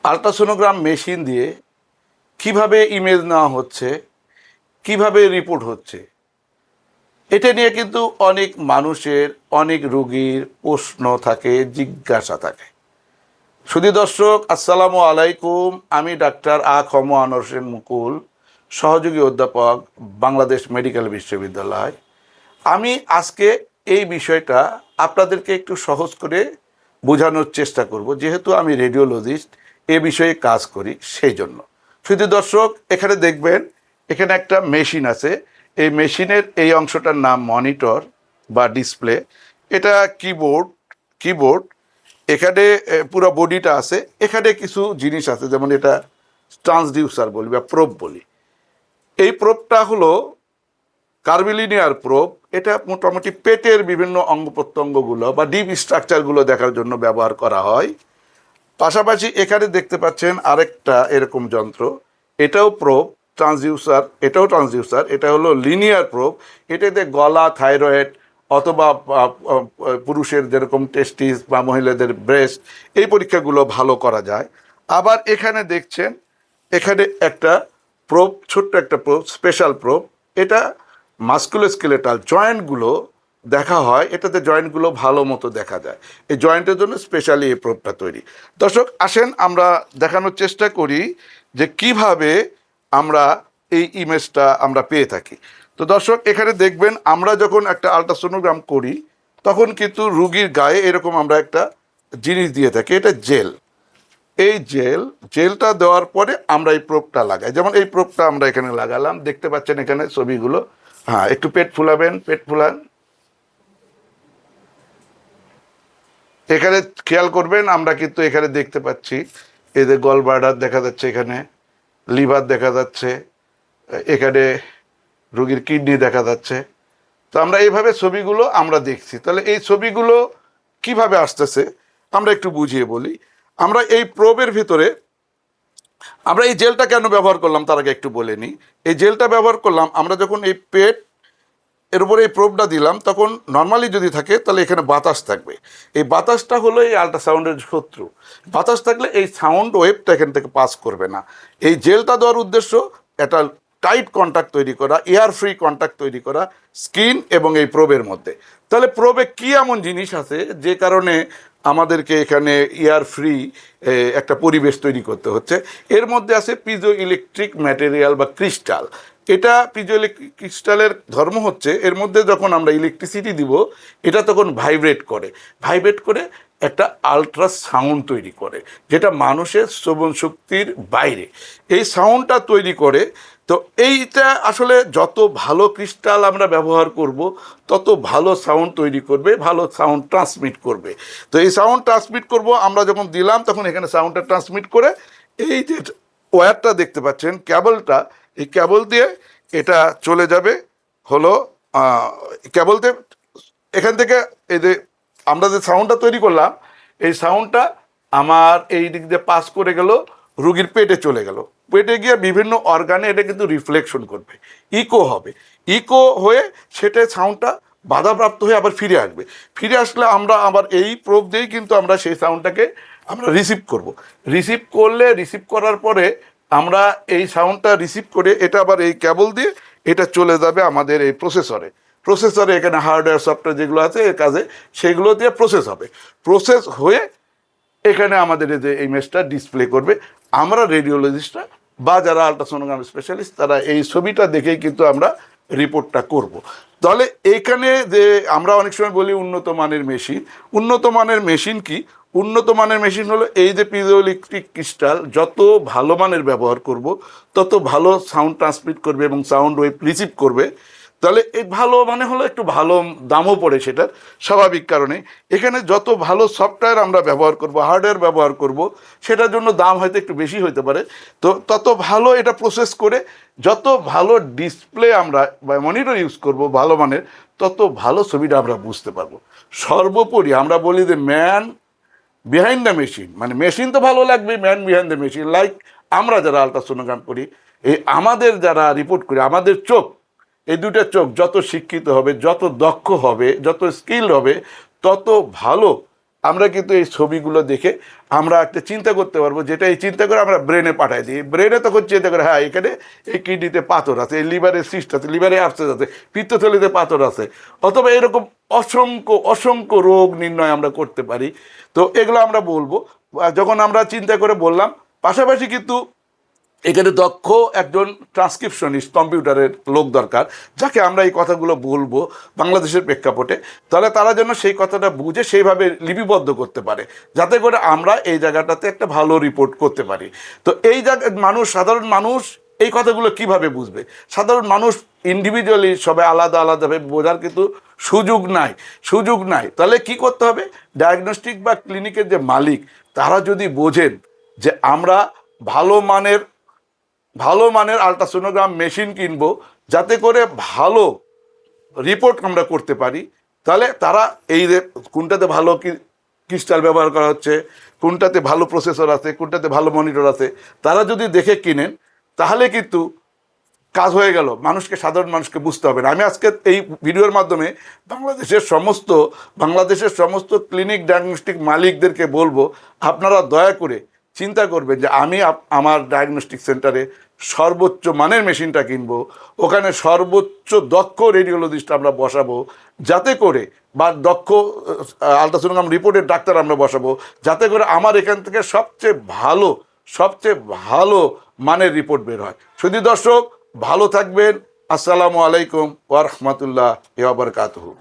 Ultrasonogram machine দিয়ে কিভাবে image নেওয়া হচ্ছে, কিভাবে রিপোর্ট হচ্ছে, এটা নিয়ে কিন্তু অনেক মানুষের, অনেক রোগীর প্রশ্ন থাকে, জিজ্ঞাসা থাকে। সুধী দর্শক, আসসালামু আলাইকুম। আমি ডাক্তার আনোয়ার হোসেন মুকুল, সহযোগী অধ্যাপক, বাংলাদেশ মেডিকেল বিশ্ববিদ্যালয়। আমি আজকে এই বিষয়টা আপনাদেরকে একটু সহজ করে বোঝানোর চেষ্টা করব, যেহেতু আমি রেডিওলজিস্ট, এ বিষয়ে কাজ করি, সেই জন্য। শুধু দর্শক, এখানে দেখবেন এখানে একটা মেশিন আছে। এই মেশিনের এই অংশটার নাম মনিটর বা ডিসপ্লে। এটা কিবোর্ড এখানে পুরো বডিটা আছে। এখানে কিছু জিনিস আছে, যেমন এটা ট্রান্সডিউসার বলি বা প্রোব বলি। এই প্রোবটা হলো কার্ভিলিনিয়ার প্রোব। এটা মোটামুটি পেটের বিভিন্ন অঙ্গ প্রত্যঙ্গগুলো বা ডিপ স্ট্রাকচারগুলো দেখার জন্য ব্যবহার করা হয়। পাশাপাশি এখানে দেখতে পাচ্ছেন আরেকটা এরকম যন্ত্র, এটাও প্রোব, ট্রান্সডিউসার। এটা হলো লিনিয়ার প্রোব। এটাতে গলা, থাইরয়েড অথবা পুরুষের যেরকম টেস্টিস বা মহিলাদের ব্রেস্ট, এই পরীক্ষাগুলো ভালো করা যায়। আবার এখানে দেখছেন এখানে একটা প্রোব, ছোট্ট একটা প্রোব, স্পেশাল প্রোব। এটা মাস্কুলোস্কেলেটাল জয়েন্টগুলো দেখা হয়, এটাতে জয়েন্টগুলো ভালো মতো দেখা যায়। এই জয়েন্টের জন্য স্পেশালি এই প্রোবটা তৈরি। দর্শক আসেন আমরা দেখানোর চেষ্টা করি যে কিভাবে আমরা এই ইমেজটা আমরা পেয়ে থাকি। তো দর্শক, এখানে দেখবেন আমরা যখন একটা আল্ট্রাসোনোগ্রাম করি তখন কিন্তু রুগীর গায়ে এরকম আমরা একটা জিনিস দিয়ে থাকি, এটা জেল। এই জেলটা দেওয়ার পরে আমরা এই প্রোবটা লাগাই। যেমন এই প্রোবটা আমরা এখানে লাগালাম, দেখতে পাচ্ছেন এখানে ছবিগুলো। হ্যাঁ, একটু পেট ফুলাবেন, পেট ফুলান। এখানে খেয়াল করবেন, আমরা কিন্তু এখানে দেখতে পাচ্ছি এদের গল ব্লাডার দেখা যাচ্ছে, এখানে লিভার দেখা যাচ্ছে, এখানে রোগীর কিডনি দেখা যাচ্ছে। তো আমরা এইভাবে ছবিগুলো আমরা দেখছি। তাহলে এই ছবিগুলো কিভাবে আসতেছে আমরা একটু বুঝিয়ে বলি। আমরা এই প্রোবের ভিতরে আমরা এই জেলটা কেন ব্যবহার করলাম তার আগে একটু বলে নিই। এই জেলটা ব্যবহার করলাম আমরা যখন এই পেট এর উপরে এই প্রোবটা দিলাম, তখন নর্মালি যদি থাকে তাহলে এখানে বাতাস থাকবে। এই বাতাসটা হলো এই আল্ট্রাসাউন্ডের শত্রু। বাতাস থাকলে এই সাউন্ড ওয়েভটা এখান থেকে পাস করবে না। এই জেলটা দেওয়ার উদ্দেশ্য একটা টাইট কন্ট্যাক্ট তৈরি করা, এয়ার ফ্রি কন্ট্যাক্ট তৈরি করা স্কিন এবং এই প্রোবের মধ্যে। তাহলে প্রোবে কী এমন জিনিস আছে যে কারণে আমাদেরকে এখানে এয়ার ফ্রি একটা পরিবেশ তৈরি করতে হচ্ছে? এর মধ্যে আছে পিজো ইলেকট্রিক ম্যাটেরিয়াল বা ক্রিস্টাল। এটা পিজো ইলেকট্রিক ক্রিস্টালের ধর্ম হচ্ছে, এর মধ্যে যখন আমরা ইলেকট্রিসিটি দিব এটা তখন ভাইব্রেট করে একটা আলট্রা সাউন্ড তৈরি করে, যেটা মানুষের শ্রবণ শক্তির বাইরে এই সাউন্ডটা তৈরি করে। তো এইটা আসলে যত ভালো ক্রিস্টাল আমরা ব্যবহার করব তত ভালো সাউন্ড তৈরি করবে, ভালো সাউন্ড ট্রান্সমিট করবে। তো এই সাউন্ড ট্রান্সমিট করব আমরা যখন দিলাম তখন এখানে সাউন্ডটা ট্রান্সমিট করে এই যে ওয়্যারটা দেখতে পাচ্ছেন, কেবলটা, এই কেবল দিয়ে এটা চলে যাবে হলো কেবল দিয়ে এখান থেকে এই যে আমরা যে সাউন্ডটা তৈরি করলাম এই সাউন্ডটা আমার এই দিক দিয়ে পাস করে গেল, রুগীর পেটে চলে গেল। পেটে গিয়ে বিভিন্ন অর্গানে এটা কিন্তু রিফ্লেকশন করবে, ইকো হবে। ইকো হয়ে সেটা সাউন্ডটা বাধাপ্রাপ্ত হয়ে আবার ফিরে আসবে। ফিরে আসলে আমরা আবার এই প্রোব দিয়েই কিন্তু আমরা সেই সাউন্ডটাকে আমরা রিসিভ করব। রিসিভ করার পরে আমরা এই সাউন্ডটা রিসিভ করে এটা আবার এই কেবল দিয়ে এটা চলে যাবে আমাদের এই প্রসেসরে এখানে হার্ডওয়্যার সফটওয়্যার যেগুলো আছে এর কাজে সেগুলো দিয়ে প্রসেস হয়ে এখানে আমাদের এই যে ইমেজটা ডিসপ্লে করবে। আমরা রেডিওলজিস্টরা বা যারা আল্ট্রাসোনোগ্রাম স্পেশালিস্ট তারা এই ছবিটা দেখেই কিন্তু আমরা রিপোর্টটা করব। তাহলে এইখানে যে আমরা অনেক সময় বলি উন্নত মানের মেশিন কি? উন্নত মানের মেশিন হলো এই যে পিজোইলেকট্রিক ক্রিস্টাল যত ভালো মানের ব্যবহার করব তত ভালো সাউন্ড ট্রান্সমিট করবে এবং সাউন্ড ওয়েভ রিসিভ করবে। তাহলে এই ভালো মানে হলো একটু ভালো দামও পড়ে সেটার, স্বাভাবিক কারণে। এখানে যত ভালো সফটওয়্যার আমরা ব্যবহার করব, হার্ডওয়্যার ব্যবহার করব, সেটার জন্য দাম হয়তো একটু বেশি হতে পারে। তো তত ভালো এটা প্রসেস করে যত ভালো ডিসপ্লে আমরা বা মনিটর ইউজ করব ভালো মানের, তত ভালো ছবিটা আমরা বুঝতে পারবো। সর্বোপরি আমরা বলি যে ম্যান বিহাইন্ড দ্য মেশিন, মানে মেশিন তো ভালো লাগবে, man behind the machine. Like আমরা যারা আল্ট্রাসোনোগ্রাম করি, এই আমাদের যারা রিপোর্ট করি, আমাদের চোখ, এই দুটো চোখ যত শিক্ষিত হবে, যত দক্ষ হবে, যত স্কিল হবে, তত ভালো আমরা কিন্তু এই ছবিগুলো দেখে আমরা একটা চিন্তা করতে পারবো, যেটা এই চিন্তা করে আমরা ব্রেনে পাঠাই দিই। ব্রেনে তখন চিন্তা করে হ্যাঁ এখানে এই কিডনিতে পাথর আছে, এই লিভারে সিস্ট আছে, লিভারে অ্যাবসেস আছে, পিত্তথলিতে পাথর আছে, অথবা এরকম অসংখ্য অসংখ্য রোগ নির্ণয় আমরা করতে পারি। তো এগুলো আমরা বলবো যখন আমরা চিন্তা করে বললাম। পাশাপাশি কিন্তু এখানে দক্ষ একজন ট্রান্সক্রিপশনিস্ট কম্পিউটারের লোক দরকার, যাকে আমরা এই কথাগুলো বলবো বাংলাদেশের প্রেক্ষাপটে, তাহলে তারা যেন সেই কথাটা বুঝে সেইভাবে লিপিবদ্ধ করতে পারে, যাতে করে আমরা এই জায়গাটাতে একটা ভালো রিপোর্ট করতে পারি। তো এই জায়গায় মানুষ, সাধারণ মানুষ এই কথাগুলো কিভাবে বুঝবে? সাধারণ মানুষ ইন্ডিভিজুয়ালি সবাই আলাদা আলাদাভাবে বোঝার কিন্তু সুযোগ নাই। তাহলে কি করতে হবে? ডায়াগনস্টিক বা ক্লিনিকের যে মালিক, তারা যদি বোঝেন যে আমরা ভালো মানের আলট্রাসোনোগ্রাম মেশিন কিনবো, যাতে করে ভালো রিপোর্ট আমরা করতে পারি, তাহলে তারা এই কোনটাতে ভালো ক্রিস্টাল ব্যবহার করা হচ্ছে, কোনটাতে ভালো প্রসেসর আছে, কোনটাতে ভালো মনিটর আছে, তারা যদি দেখে কিনেন, তাহলে কিন্তু কাজ হয়ে গেল। সাধারণ মানুষকে বুঝতে হবে না। আমি আজকে এই ভিডিওর মাধ্যমে বাংলাদেশের সমস্ত ক্লিনিক ডায়াগনস্টিক মালিকদেরকে বলবো, আপনারা দয়া করে চিন্তা করবেন যে আমি আমার ডায়াগনস্টিক সেন্টারে সর্বোচ্চ মানের মেশিনটা কিনবো, ওখানে সর্বোচ্চ দক্ষ রেডিওলজিস্ট আমরা বসাবো, যাতে করে বা দক্ষ আলট্রাসোনোগ্রাম রিপোর্টের ডাক্তার আমরা বসাবো, যাতে করে আমার এখান থেকে সবচেয়ে ভালো মানের রিপোর্ট বের হয়। শুধু দর্শক, ভালো থাকবেন। আসসালামু আলাইকুম ওয়া রাহমাতুল্লাহি ওয়া বারাকাতুহু।